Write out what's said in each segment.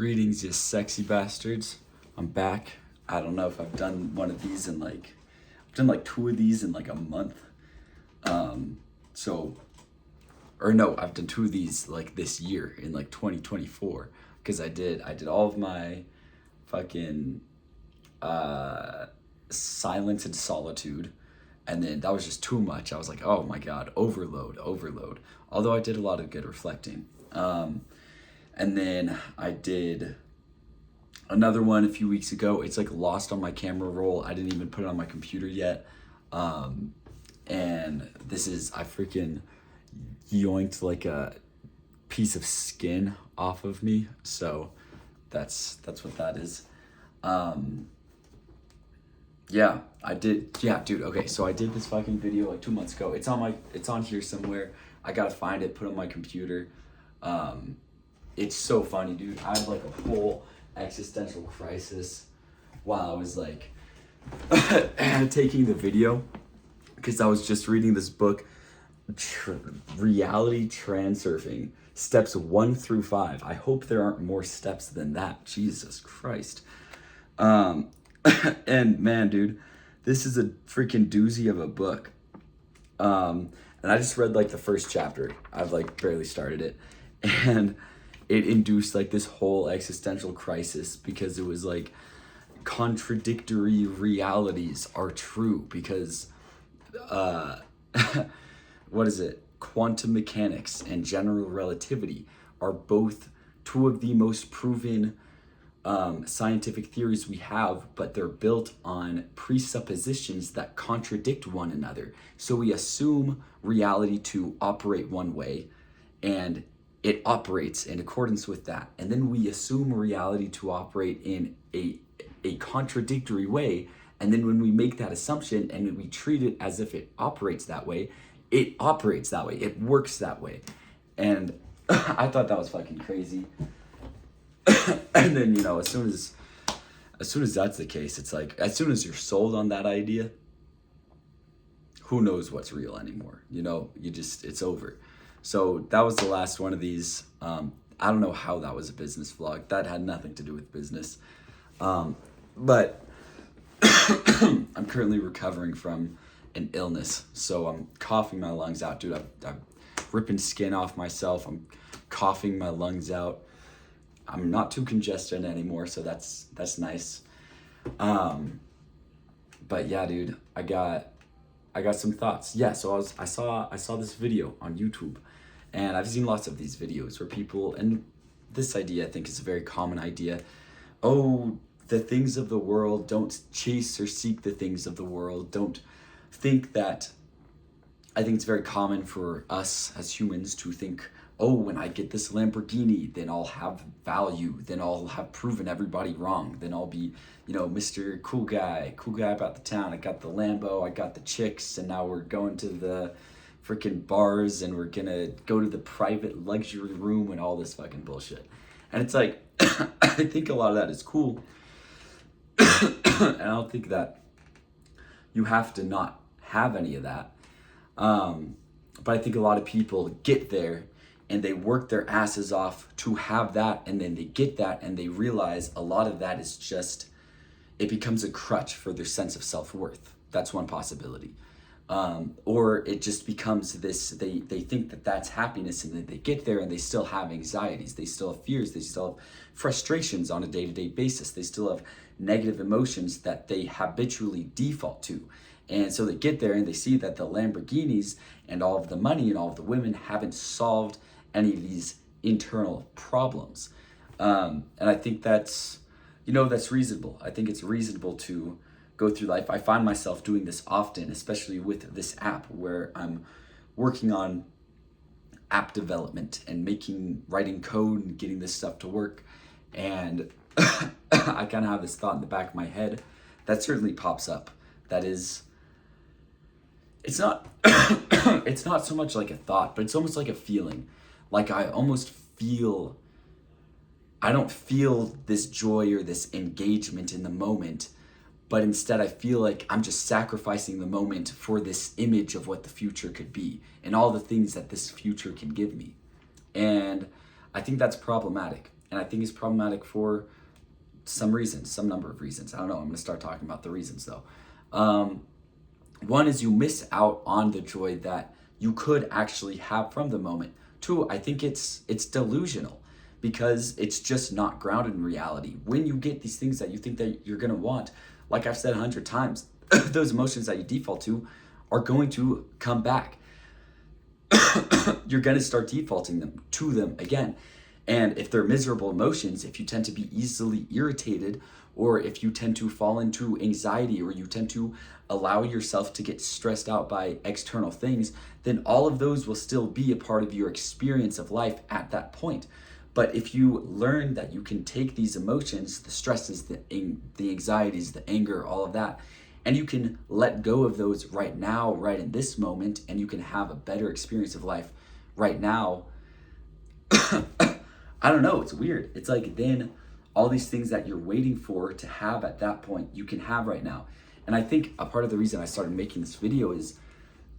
Greetings, you sexy bastards. I'm back. I don't know if I've done one of these in I've done like two of these in like a month. I've done two of these like this year in like 2024 because I did all of my fucking silence and solitude, and then that was just too much. I was like, oh my god, overload. Although I did a lot of good reflecting. And then I did another one a few weeks ago. It's like lost on my camera roll. I didn't even put it on my computer yet. And this is, I freaking yoinked like a piece of skin off of me. So that's what that is. Yeah, dude. Okay, so I did this fucking video like 2 months ago. It's on here somewhere. I gotta find it, put it on my computer. It's so funny, dude. I had like a whole existential crisis while I was like taking the video, because I was just reading this book, Reality Transurfing, steps 1 through 5. I hope there aren't more steps than that. Jesus Christ. And man, dude, this is a freaking doozy of a book. And I just read like the first chapter. I've like barely started it. And it induced like this whole existential crisis, because it was like contradictory realities are true, because what is it? Quantum mechanics and general relativity are both two of the most proven scientific theories we have, but they're built on presuppositions that contradict one another. So we assume reality to operate one way, and it operates in accordance with that. And then we assume reality to operate in a contradictory way. And then when we make that assumption and we treat it as if it operates that way, it operates that way. It works that way. And I thought that was fucking crazy. And then, you know, as soon as that's the case, it's like, as soon as you're sold on that idea, who knows what's real anymore? You know, it's over. So that was the last one of these. I don't know how that was a business vlog. That had nothing to do with business. But I'm currently recovering from an illness. So I'm coughing my lungs out, dude. I'm ripping skin off myself. I'm coughing my lungs out. I'm not too congested anymore, so that's nice. But yeah, dude, I got some thoughts. Yeah, so I saw this video on YouTube, and I've seen lots of these videos where people, and this idea I think is a very common idea. Oh, the things of the world, don't chase or seek the things of the world. Don't think that. I think it's very common for us as humans to think, oh, when I get this Lamborghini, then I'll have value, then I'll have proven everybody wrong, then I'll be, you know, Mr. Cool guy about the town. I got the Lambo, I got the chicks, and now we're going to the freaking bars, and we're gonna go to the private luxury room and all this fucking bullshit. And it's like, I think a lot of that is cool. And I don't think that you have to not have any of that. But I think a lot of people get there and they work their asses off to have that, and then they get that and they realize a lot of that is just, it becomes a crutch for their sense of self-worth. That's one possibility. Or it just becomes this, they think that that's happiness, and then they get there and they still have anxieties, they still have fears, they still have frustrations on a day-to-day basis, they still have negative emotions that they habitually default to. And so they get there and they see that the Lamborghinis and all of the money and all of the women haven't solved any of these internal problems. And I think that's reasonable. I think it's reasonable to go through life. I find myself doing this often, especially with this app, where I'm working on app development and writing code and getting this stuff to work. And I kind of have this thought in the back of my head that certainly pops up. That is, it's not it's not so much like a thought, but it's almost like a feeling. Like I don't feel this joy or this engagement in the moment, but instead I feel like I'm just sacrificing the moment for this image of what the future could be and all the things that this future can give me. And I think that's problematic. And I think it's problematic for some reasons, some number of reasons. I don't know. I'm going to start talking about the reasons though. One is you miss out on the joy that you could actually have from the moment. Two, I think it's delusional because it's just not grounded in reality. When you get these things that you think that you're going to want, like I've said 100 times, those emotions that you default to are going to come back. You're going to start defaulting to them again. And if they're miserable emotions, if you tend to be easily irritated, or if you tend to fall into anxiety, or you tend to allow yourself to get stressed out by external things, then all of those will still be a part of your experience of life at that point. But if you learn that you can take these emotions, the stresses, the anxieties, the anger, all of that, and you can let go of those right now, right in this moment, and you can have a better experience of life right now. I don't know, it's weird. It's like then all these things that you're waiting for to have at that point, you can have right now. And I think a part of the reason I started making this video is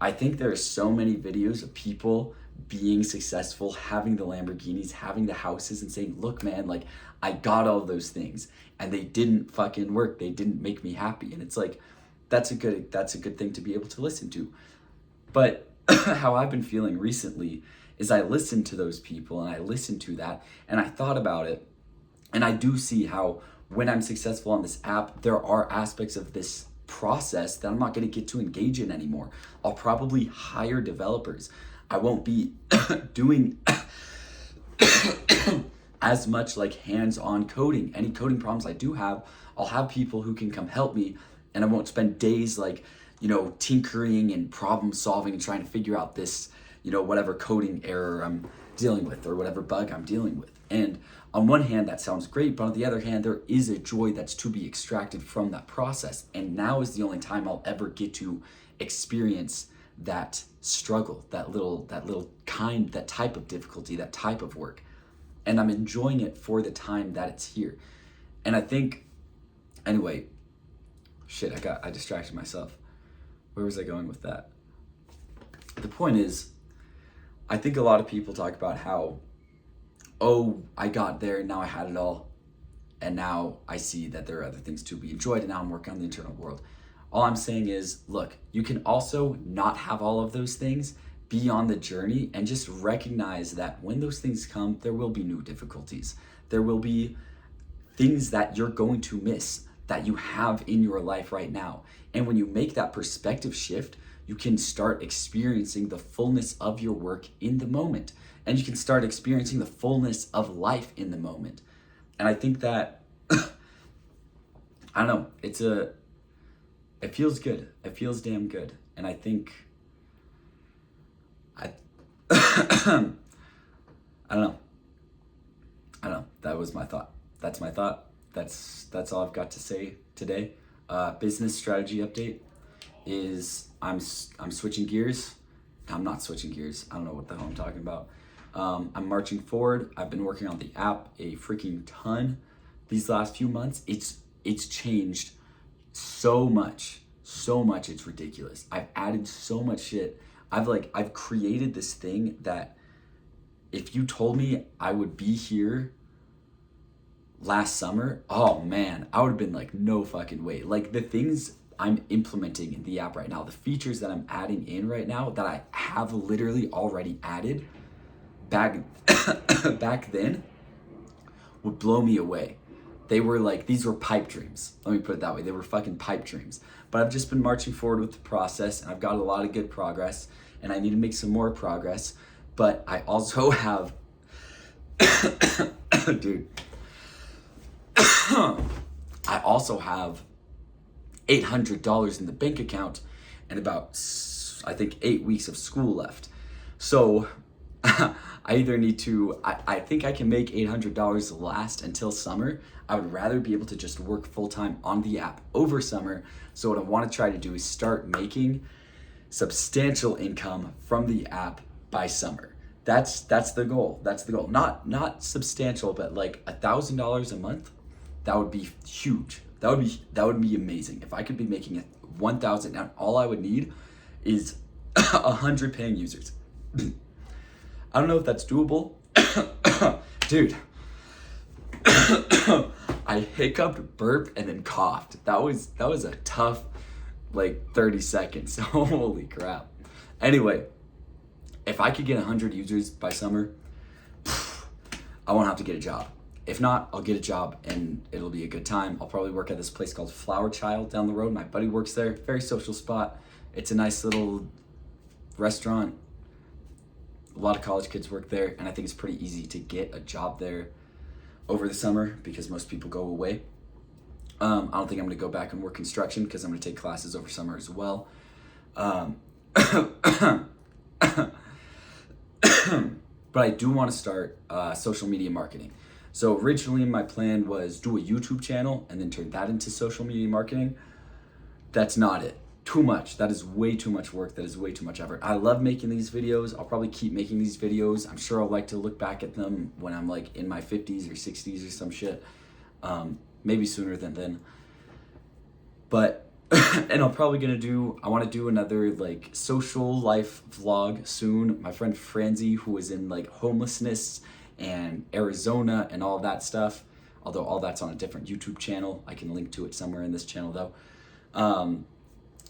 I think there are so many videos of people being successful, having the Lamborghinis, having the houses, and saying, look, man, like I got all those things and they didn't fucking work. They didn't make me happy. And it's like, that's a good thing to be able to listen to. But how I've been feeling recently is I listened to those people and I listened to that and I thought about it. And I do see how when I'm successful on this app, there are aspects of this process that I'm not going to get to engage in anymore. I'll probably hire developers. I won't be doing as much like hands-on coding. Any coding problems I do have, I'll have people who can come help me, and I won't spend days like, tinkering and problem solving and trying to figure out this, whatever coding error I'm dealing with or whatever bug I'm dealing with. And on one hand, that sounds great, but on the other hand, there is a joy that's to be extracted from that process. And now is the only time I'll ever get to experience that struggle, that type of difficulty, that type of work. And I'm enjoying it for the time that it's here. And I think, anyway, I distracted myself. Where was I going with that? The point is, I think a lot of people talk about how, oh, I got there and now I had it all. And now I see that there are other things to be enjoyed and now I'm working on the internal world. All I'm saying is, look, you can also not have all of those things, be on the journey, and just recognize that when those things come, there will be new difficulties. There will be things that you're going to miss that you have in your life right now. And when you make that perspective shift, you can start experiencing the fullness of your work in the moment. And you can start experiencing the fullness of life in the moment. And I think that, I don't know, it feels good. It feels damn good. And I think, I don't know. That was my thought. That's my thought. That's all I've got to say today. Business strategy update is I'm switching gears. I'm not switching gears. I don't know what the hell I'm talking about. I'm marching forward. I've been working on the app a freaking ton these last few months. It's changed so much. It's ridiculous. I've added so much shit. I've created this thing that if you told me I would be here last summer, oh man, I would have been like, no fucking way. Like the things I'm implementing in the app right now, the features that I'm adding in right now that I have literally already added back then would blow me away. These were pipe dreams. Let me put it that way. They were fucking pipe dreams. But I've just been marching forward with the process and I've got a lot of good progress and I need to make some more progress. But I also have, dude, I also have $800 in the bank account and about, I think, 8 weeks of school left. So I either need to, I think I can make $800 last until summer. I would rather be able to just work full-time on the app over summer. So what I want to try to do is start making substantial income from the app by summer. That's the goal. That's the goal. Not substantial, but like $1,000 a month. That would be huge. That would be amazing. If I could be making $1,000, now all I would need is 100 paying users. I don't know if that's doable. Dude, I hiccuped, burped, and then coughed. That was a tough like 30 seconds. Holy crap. Anyway, if I could get 100 users by summer, I won't have to get a job. If not, I'll get a job and it'll be a good time. I'll probably work at this place called Flower Child down the road. My buddy works there. Very social spot. It's a nice little restaurant. A lot of college kids work there, and I think it's pretty easy to get a job there over the summer because most people go away. I don't think I'm gonna go back and work construction because I'm gonna take classes over summer as well. But I do want to start social media marketing. So originally my plan was do a YouTube channel and then turn that into social media marketing. That's not it. Too much. That is way too much work. That is way too much effort. I love making these videos. I'll probably keep making these videos. I'm sure I'll like to look back at them when I'm like in my 50s or 60s or some shit. Maybe sooner than then. But, and I'm probably gonna I wanna do another like social life vlog soon. My friend Franzi, who was in like homelessness and Arizona and all that stuff, although all that's on a different YouTube channel. I can link to it somewhere in this channel though.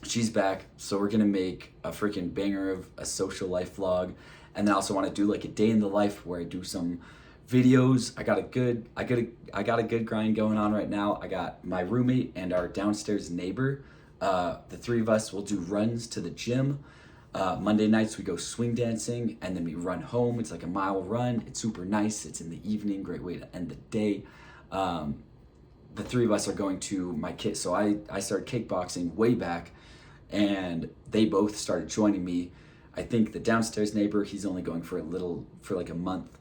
She's back, so we're gonna make a freaking banger of a social life vlog. And then I also wanna do like a day in the life where I do some videos. I got a good grind going on right now. I got my roommate and our downstairs neighbor. The three of us will do runs to the gym. Monday nights we go swing dancing and then we run home. It's like a mile run. It's super nice. It's in the evening. Great way to end the day. The three of us are going to my kid. So I started kickboxing way back and they both started joining me. I think the downstairs neighbor, he's only going for like a month.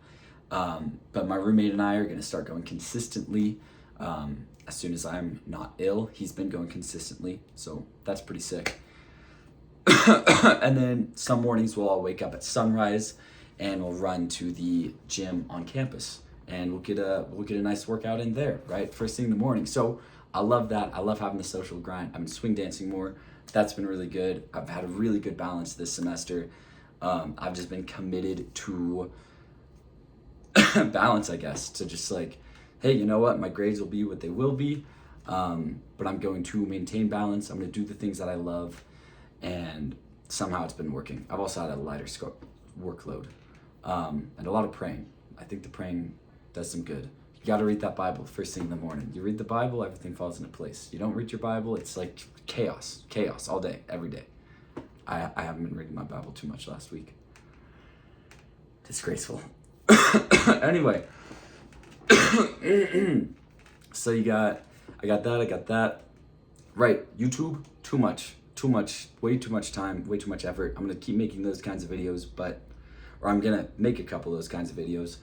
But my roommate and I are gonna start going consistently. As soon as I'm not ill, he's been going consistently. So that's pretty sick. And then some mornings we'll all wake up at sunrise and we'll run to the gym on campus and we'll get a nice workout in there, right? First thing in the morning. So I love that. I love having the social grind. I've been swing dancing more. That's been really good. I've had a really good balance this semester. I've just been committed to balance, I guess, to just like, hey, you know what? My grades will be what they will be. But I'm going to maintain balance. I'm going to do the things that I love. And somehow it's been working. I've also had a lighter workload and a lot of praying. I think the praying does some good. You got to read that Bible first thing in the morning. You read the Bible, everything falls into place. You don't read your Bible, it's like chaos all day, every day. I haven't been reading my Bible too much last week. Disgraceful. Anyway, so I got that. Right, YouTube, too much, way too much time, way too much effort. I'm gonna keep making those kinds of videos, or I'm gonna make a couple of those kinds of videos.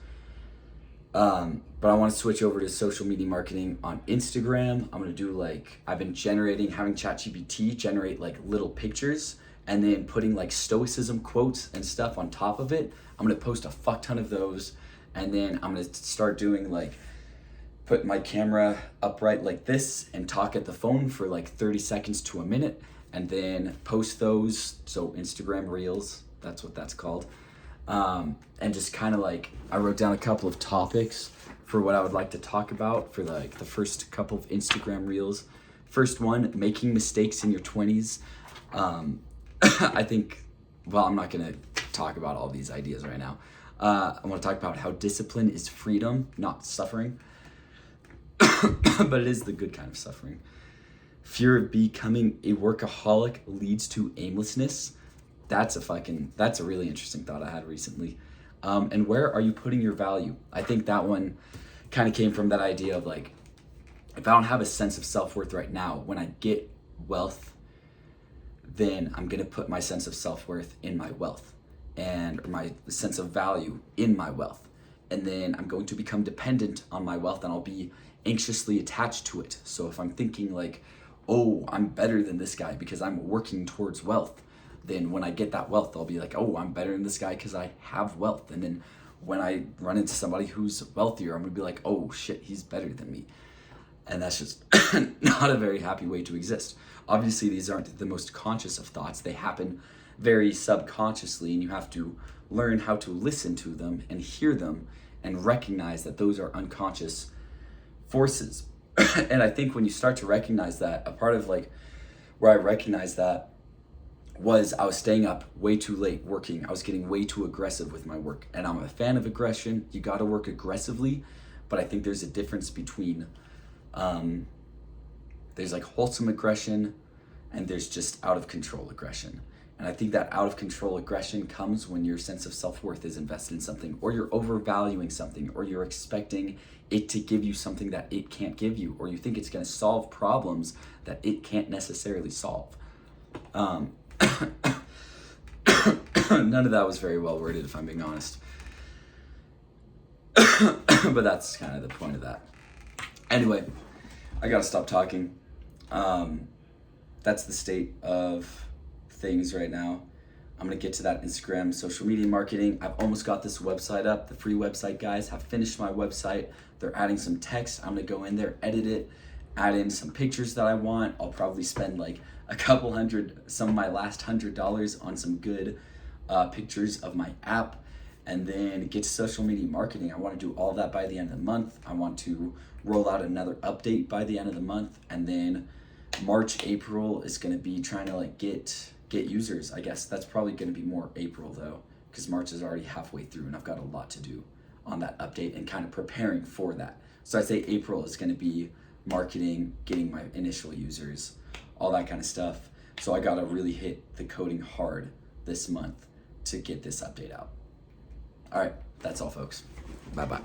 But I want to switch over to social media marketing on Instagram. I'm gonna do like, I've been having ChatGPT generate like little pictures and then putting like stoicism quotes and stuff on top of it. I'm gonna post a fuck ton of those, and then I'm gonna start doing like, put my camera upright like this and talk at the phone for like 30 seconds to a minute, and then post those. So Instagram Reels, that's what that's called. And just kind of like, I wrote down a couple of topics for what I would like to talk about for like the first couple of Instagram Reels. First one, making mistakes in your 20s. I think, well, I'm not gonna talk about all these ideas right now. I wanna talk about how discipline is freedom, not suffering. But it is the good kind of suffering. Fear of becoming a workaholic leads to aimlessness. That's a really interesting thought I had recently. And where are you putting your value? I think that one kind of came from that idea of like, if I don't have a sense of self-worth right now, when I get wealth, then I'm gonna put my sense of self-worth in my wealth and my sense of value in my wealth. And then I'm going to become dependent on my wealth and I'll be anxiously attached to it. So if I'm thinking like, oh, I'm better than this guy because I'm working towards wealth, then when I get that wealth, I'll be like, oh, I'm better than this guy because I have wealth. And then when I run into somebody who's wealthier, I'm gonna be like, oh shit, he's better than me. And that's just not a very happy way to exist. Obviously, these aren't the most conscious of thoughts. They happen very subconsciously, and you have to learn how to listen to them and hear them and recognize that those are unconscious forces. And I think when you start to recognize that, a part of like where I recognized that was I was staying up way too late working. I was getting way too aggressive with my work. And I'm a fan of aggression. You got to work aggressively. But I think there's a difference between there's like wholesome aggression and there's just out of control aggression. And I think that out of control aggression comes when your sense of self-worth is invested in something, or you're overvaluing something, or you're expecting it to give you something that it can't give you, or you think it's going to solve problems that it can't necessarily solve. None of that was very well worded, if I'm being honest. But that's kind of the point of that. Anyway, I gotta stop talking. That's the state of things right now. I'm gonna get to that Instagram social media marketing. I've almost got this website up. The free website guys have finished my website. They're adding some text. I'm gonna go in there, edit it, add in some pictures that I want. I'll probably spend like a couple hundred, some of my last $100 on some good pictures of my app, and then get to social media marketing. I want to do all that by the end of the month. I want to roll out another update by the end of the month, and then March, April is going to be trying to like get users. I guess that's probably going to be more April though, because March is already halfway through and I've got a lot to do on that update and kind of preparing for that. So I'd say April is going to be marketing, getting my initial users, all that kind of stuff. So I got to really hit the coding hard this month to get this update out. All right, that's all, folks. Bye-bye.